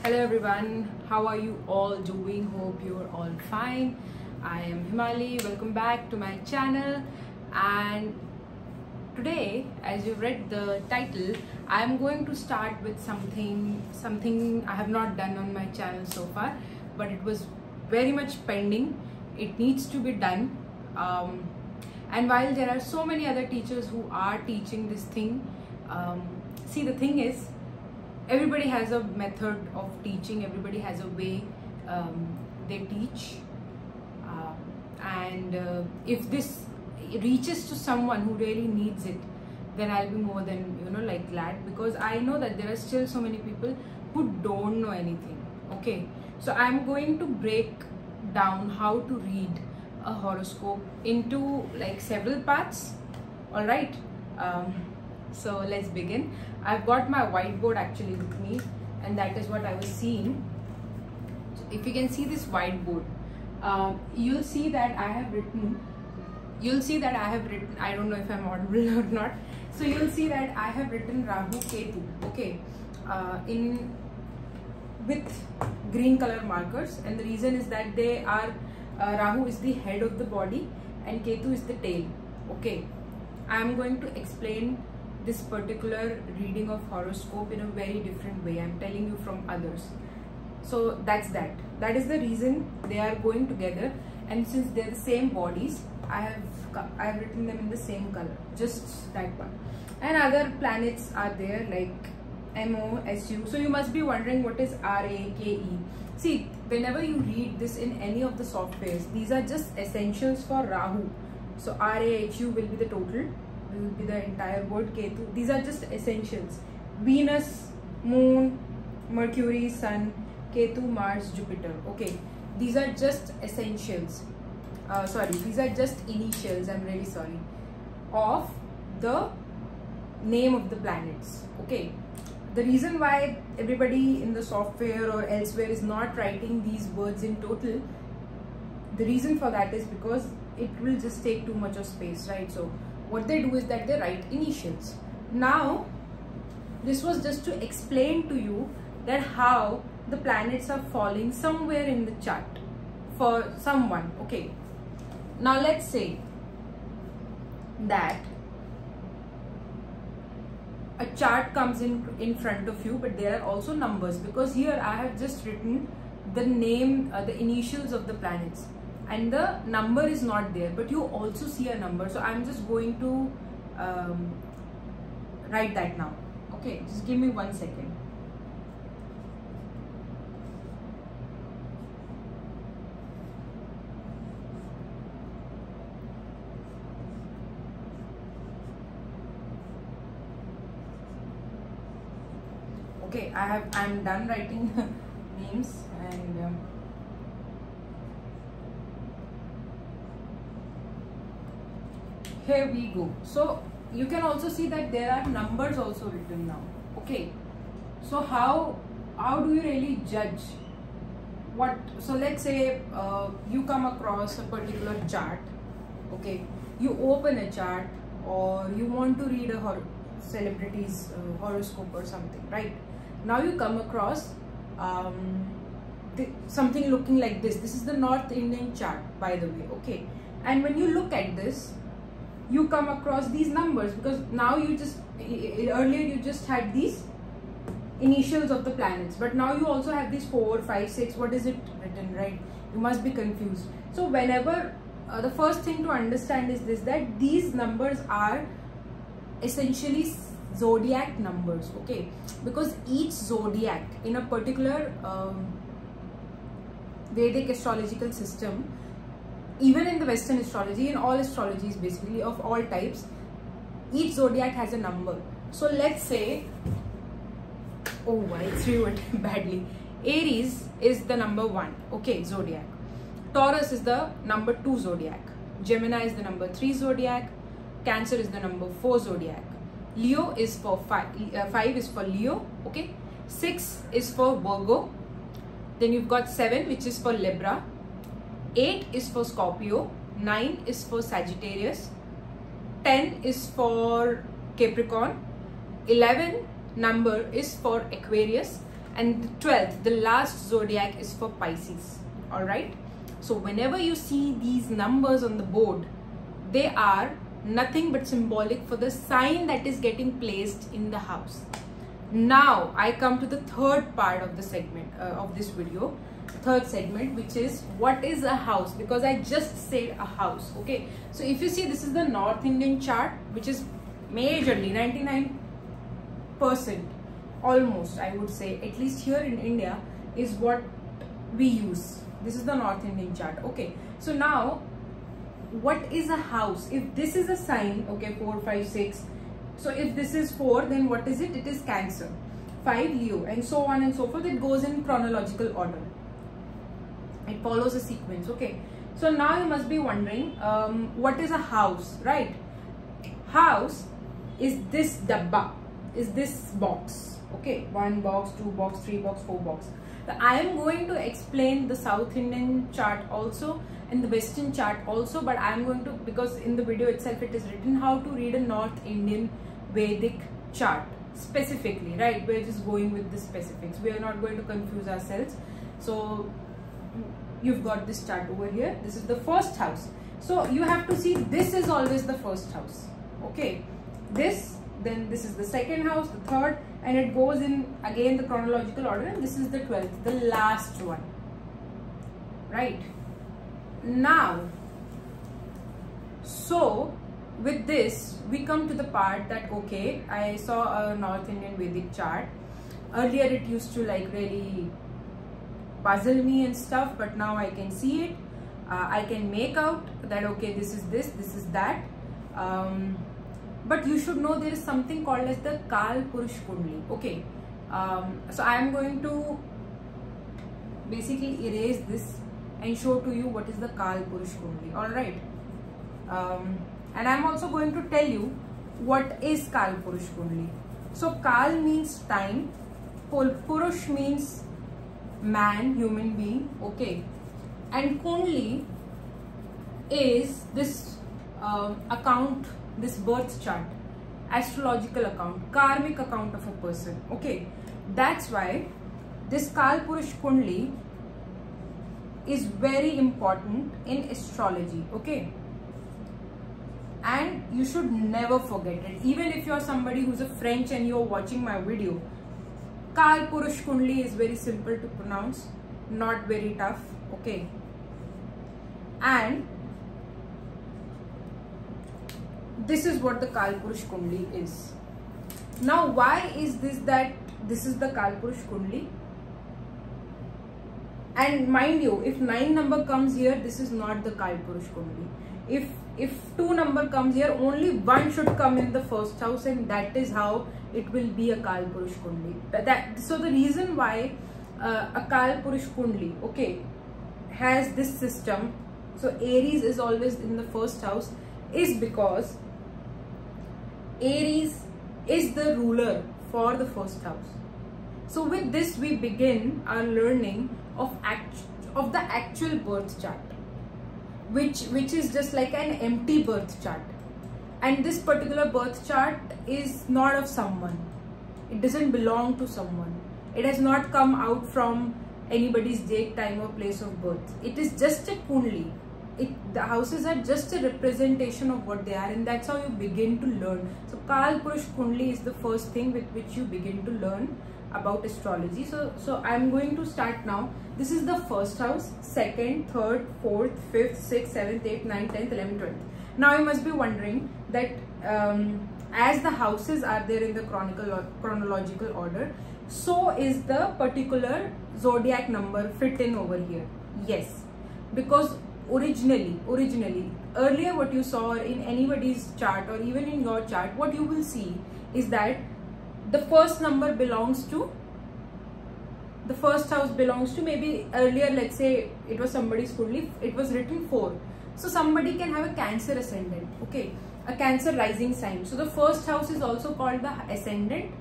Hello everyone, how are you all doing? Hope you're all fine. I am Hemali. Welcome back to my channel, and today, as you read the title, I am going to start with something I have not done on my channel so far, but it was very much pending. It needs to be done, and while there are so many other teachers who are teaching this thing, see, the thing is, everybody has a method of teaching, everybody has a way they teach, and if this reaches to someone who really needs it, then I'll be more than glad, because I know that there are still so many people who don't know anything. Okay, so I'm going to break down how to read a horoscope into like several parts. All right, so let's begin. I've got my whiteboard actually with me, and that is what I was seeing. So if you can see this whiteboard, you'll see that I have written, I don't know if I'm audible or not. So you'll see that I have written Rahu Ketu, okay, with green color markers, and the reason is that they are, Rahu is the head of the body and Ketu is the tail. Okay, I'm going to explain this particular reading of horoscope in a very different way. I'm telling you from others. So that is the reason they are going together, and since they're the same bodies, I have written them in the same color, just that one. And other planets are there like MO, SU. So you must be wondering what is RAKE. See, whenever you read this in any of the softwares, these are just essentials for Rahu. So RAHU will be the total, will be the entire word. Ketu, these are just essentials. Venus, Moon, Mercury, Sun, Ketu, Mars, Jupiter. Okay, these are just essentials. These are just initials, I'm really sorry, of the name of the planets. Okay, the reason why everybody in the software or elsewhere is not writing these words in total, the reason for that is because it will just take too much of space, right? So what they do is that they write initials. Now, this was just to explain to you that how the planets are falling somewhere in the chart for someone. Okay, now let's say that a chart comes in front of you, but there are also numbers, because here I have just written the name, the initials of the planets, and the number is not there, but you also see a number. So I'm just going to write that now. Okay, just give me 1 second. Okay, I'm done writing names, and here we go. So you can also see that there are numbers also written now. Okay, so how do you really judge what? So let's say you come across a particular chart. Okay, you open a chart, or you want to read a celebrity's horoscope or something, right? Now you come across something looking like this. This is the North Indian chart, by the way. Okay, and when you look at this, you come across these numbers, because now earlier you just had these initials of the planets, but now you also have these 4, 5, 6. What is it written, right? You must be confused. So whenever the first thing to understand is this, that these numbers are essentially zodiac numbers. Okay, because each zodiac in a particular Vedic astrological system, even in the Western astrology, in all astrologies basically of all types, each zodiac has a number. So let's say, oh, I threw it badly. Aries is the number 1, okay, zodiac. Taurus is the number 2 zodiac. Gemini is the number 3 zodiac. Cancer is the number 4 zodiac. Leo is for 5 is for Leo. Okay, 6 is for Virgo. Then you've got 7, which is for Libra. 8 is for Scorpio. 9 is for Sagittarius. 10 is for Capricorn. 11 number is for Aquarius, and the 12th, the last zodiac, is for Pisces. All right. So whenever you see these numbers on the board, they are nothing but symbolic for the sign that is getting placed in the house. Now I come to the third part of the segment of this video, third segment, which is what is a house, because I just said a house. Okay, so if you see, this is the North Indian chart, which is majorly 99% almost, I would say, at least here in India, is what we use. This is the North Indian chart. Okay, so now what is a house? If this is a sign, okay, 4, 5, 6. So if this is 4, then what is it? It is Cancer. 5, Leo, and so on and so forth. It goes in chronological order. It follows a sequence. Okay. So now you must be wondering, what is a house, right? House is this dabba, is this box. Okay, 1 box, 2 box, 3 box, 4 box. So I am going to explain the South Indian chart also and the Western chart also, but I am going to, because in the video itself it is written how to read a North Indian Vedic chart specifically, right? We're just going with the specifics. We are not going to confuse ourselves. So you've got this chart over here. This is the first house. So you have to see, this is always the first house. Okay, this, then this is the second house, the third, and it goes in again the chronological order, and this is the 12th, the last one, right? Now, so with this we come to the part that, okay, I saw a North Indian Vedic chart. Earlier it used to like really puzzle me and stuff, but now I can see it. I can make out that, okay, this is this, this is that. But you should know there is something called as the Kal Purush Kundli. Okay, so I am going to basically erase this and show to you what is the Kal Purush Kundli. All right, and I am also going to tell you what is Kal Purush Kundli. So Kal means time, Purush means man, human being. Okay, and Kundli is this account, this birth chart, astrological account, karmic account of a person. Okay, that's why this Kal Purush Kundli is very important in astrology. Okay, and you should never forget it. Even if you're somebody who's a French and you're watching my video, Kal Purush Kundli is very simple to pronounce, not very tough. Okay, and this is what the Kal Purush Kundli is. Now, why is this that this is the Kal Purush Kundli? And mind you, if 9 number comes here, this is not the Kal Purush Kundli. If 2 number comes here, only 1 should come in the first house, and that is how it will be a Kal Purush Kundli. So the reason why a Kal Purush Kundli, okay, has this system, so Aries is always in the first house, is because Aries is the ruler for the first house. So with this we begin our learning of the actual birth chart, which is just like an empty birth chart. And this particular birth chart is not of someone. It doesn't belong to someone. It has not come out from anybody's date, time or place of birth. It is just a Kundli. The houses are just a representation of what they are, and that's how you begin to learn. So Kal Purush Kundli is the first thing with which you begin to learn about astrology. So I'm going to start now. This is the first house, second, third, fourth, fifth, sixth, seventh, eighth, ninth, 10th, 11th, 12th. Now you must be wondering that as the houses are there in the chronological order, so is the particular zodiac number fit in over here. Yes, because originally earlier what you saw in anybody's chart or even in your chart, what you will see is that the first number belongs to, the first house belongs to, maybe earlier, let's say it was somebody's Kundli, it was written 4. So somebody can have a Cancer ascendant, okay, a Cancer rising sign. So the first house is also called the ascendant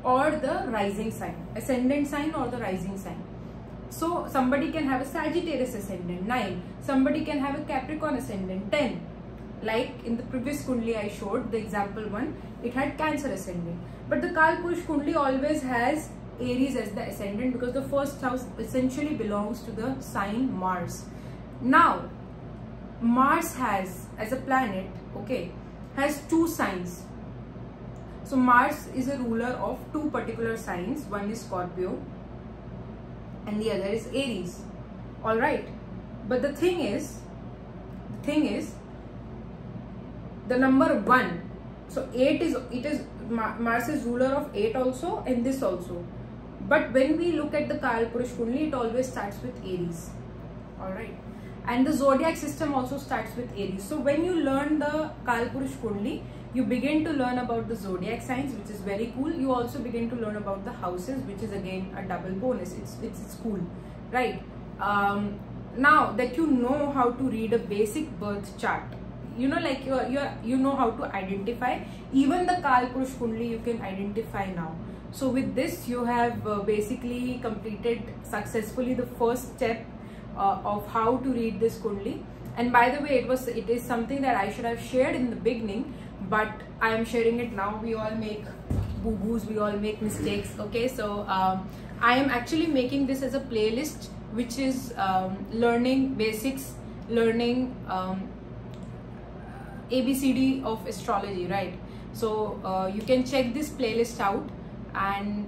or the rising sign, ascendant sign or the rising sign. So somebody can have a Sagittarius ascendant, 9. Somebody can have a Capricorn ascendant, 10. Like in the previous Kundli I showed, the example one, it had Cancer ascendant. But the Kal Purush Kundli always has Aries as the ascendant, because the first house essentially belongs to the sign Mars. Now Mars has, as a planet, okay, has 2 signs. So Mars is a ruler of 2 particular signs. One is Scorpio and the other is Aries. All right, but the thing is the number 1. So 8 is Mars is ruler of 8 also and this also. But when we look at the Kalpurush Kundli, it always starts with Aries. All right, and the zodiac system also starts with Aries. So when you learn the Kalpurush Kundli, you begin to learn about the zodiac signs, which is very cool. You also begin to learn about the houses, which is again a double bonus. It's cool, right? Now that you know how to read a basic birth chart, you know, like you know how to identify even the Kalpurush Kundli. You can identify now. So with this, you have basically completed successfully the first step of how to read this Kundli. And by the way, it is something that I should have shared in the beginning, but I am sharing it now. We all make boo-boos, we all make mistakes, okay? So I am actually making this as a playlist, which is learning basics, learning ABCD of astrology, right? So you can check this playlist out, and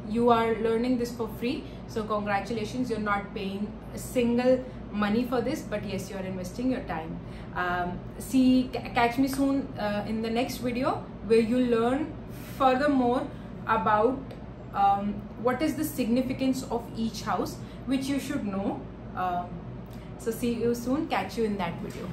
you are learning this for free. So congratulations, you're not paying a single money for this, but yes, you are investing your time. Catch me soon in the next video, where you learn furthermore about what is the significance of each house, which you should know. So see you soon, catch you in that video.